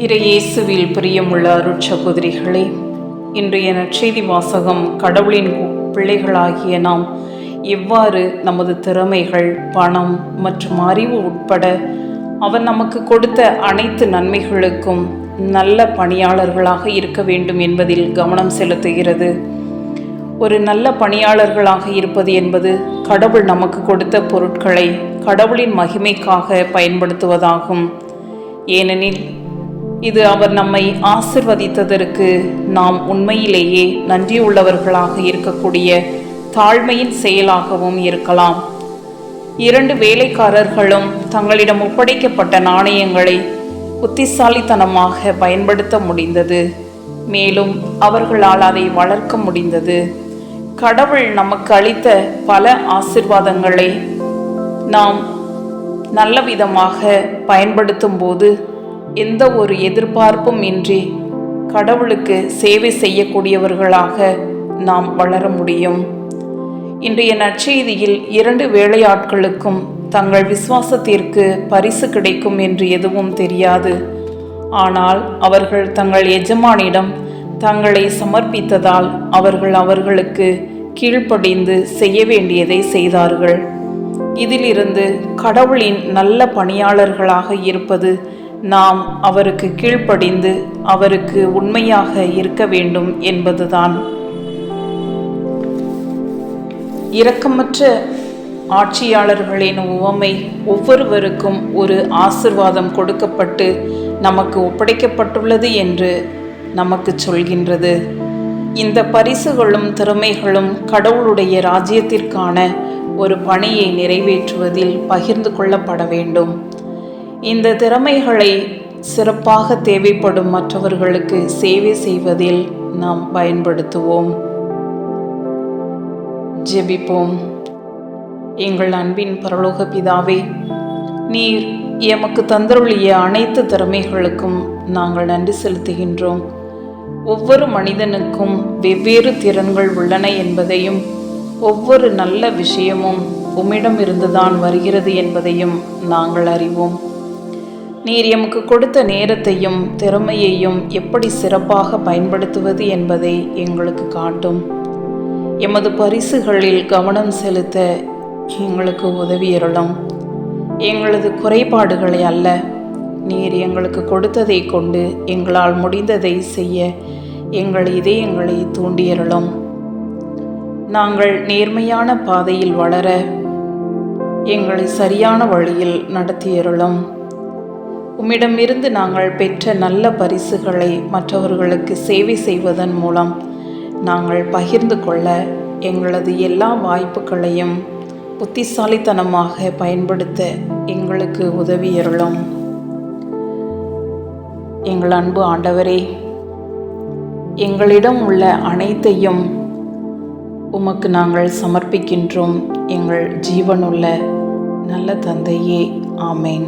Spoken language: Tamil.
இறையேசுவில் பிரியமுள்ள அருட்சகோதரிகளே, இன்றைய நற்செய்தி வாசகம் கடவுளின் பிள்ளைகளாகிய நாம் எவ்வாறு நமது திறமைகள், பணம் மற்றும் அறிவு உட்பட அவர் நமக்கு கொடுத்த அனைத்து நன்மைகளுக்கும் நல்ல பணியாளர்களாக இருக்க வேண்டும் என்பதில் கவனம் செலுத்துகிறது. ஒரு நல்ல பணியாளர்களாக இருப்பது என்பது கடவுள் நமக்கு கொடுத்த பொருட்களை கடவுளின் மகிமைக்காக பயன்படுத்துவதாகும். ஏனெனில் இது அவர் நம்மை ஆசிர்வதித்ததற்கு நாம் உண்மையிலேயே நன்றியுள்ளவர்களாக இருக்கக்கூடிய தாழ்மையின் செயலாகவும் இருக்கலாம். 2 வேலைக்காரர்களும் தங்களிடம் ஒப்படைக்கப்பட்ட நாணயங்களை புத்திசாலித்தனமாக பயன்படுத்த முடிந்தது. மேலும் அவர்களால் அதை வளர்க்க முடிந்தது. கடவுள் நமக்கு அளித்த பல ஆசீர்வாதங்களை நாம் நல்ல விதமாக பயன்படுத்தும் போது எந்த ஒரு எதிர்பார்ப்பும் இன்றி கடவுளுக்கு சேவை செய்யக்கூடியவர்களாக நாம் வளர முடியும். இன்றைய நற்செய்தியில் 2 வேலையாட்களுக்கும் தங்கள் விசுவாசத்திற்கு பரிசு கிடைக்கும் என்று எதுவும் தெரியாது. ஆனால் அவர்கள் தங்கள் எஜமானிடம் தங்களை சமர்ப்பித்ததால் அவர்களுக்கு கீழ்ப்படிந்து செய்ய வேண்டியதை செய்தார்கள். இதிலிருந்து கடவுளின் நல்ல பணியாளர்களாக இருப்பது நாம் அவருக்கு கீழ்ப்படிந்து அவருக்கு உண்மையாக இருக்க வேண்டும் என்பதுதான். இரக்கமற்ற ஆட்சியாளர்களின் உவமை ஒவ்வொருவருக்கும் ஒரு ஆசிர்வாதம் கொடுக்கப்பட்டு நமக்கு ஒப்படைக்கப்பட்டுள்ளது என்று நமக்கு சொல்கின்றது. இந்த பரிசுகளும் திறமைகளும் கடவுளுடைய ராஜ்யத்திற்கான ஒரு பணியை நிறைவேற்றுவதில் பகிர்ந்து கொள்ளப்பட வேண்டும். இந்த திறமைகளை சிறப்பாக தேவைப்படும் மற்றவர்களுக்கு சேவை செய்வதில் நாம் பயன்படுத்துவோம். ஜெபிப்போம். எங்கள் அன்பின் பரலோக பிதாவே, நீர் எமக்கு தந்தருளிய அனைத்து திறமைகளுக்கும் நாங்கள் நன்றி செலுத்துகின்றோம். ஒவ்வொரு மனிதனுக்கும் வெவ்வேறு திறன்கள் உள்ளன என்பதையும் ஒவ்வொரு நல்ல விஷயமும் உம்மிடமிருந்துதான் வருகிறது என்பதையும் நாங்கள் அறிவோம். நீர் எமக்கு கொடுத்த நேரத்தையும் திறமையையும் எப்படி சிறப்பாக பயன்படுத்துவது என்பதை எங்களுக்கு காட்டும். எமது பரிசுகளில் கவனம் செலுத்த எங்களுக்கு உதவியருளும். எங்களது குறைபாடுகளை அல்ல, நீர் எங்களுக்கு கொடுத்ததை கொண்டு எங்களால் முடிந்ததை செய்ய எங்கள் இதயங்களை தூண்டியருளும். நாங்கள் நேர்மையான பாதையில் வளர எங்களை சரியான வழியில் நடத்தியருளும். உம்மிடமிருந்து நாங்கள் பெற்ற நல்ல பரிசுகளை மற்றவர்களுக்கு சேவை செய்வதன் மூலம் நாங்கள் பகிர்ந்து கொள்ள எங்களது எல்லா வாய்ப்புகளையும் புத்திசாலித்தனமாக பயன்படுத்த எங்களுக்கு உதவியருளும். எங்கள் அன்பு ஆண்டவரே, எங்களிடம் உள்ள அனைத்தையும் உமக்கு நாங்கள் சமர்ப்பிக்கின்றோம். எங்கள் ஜீவனுள்ள நல்ல தந்தையே, ஆமேன்.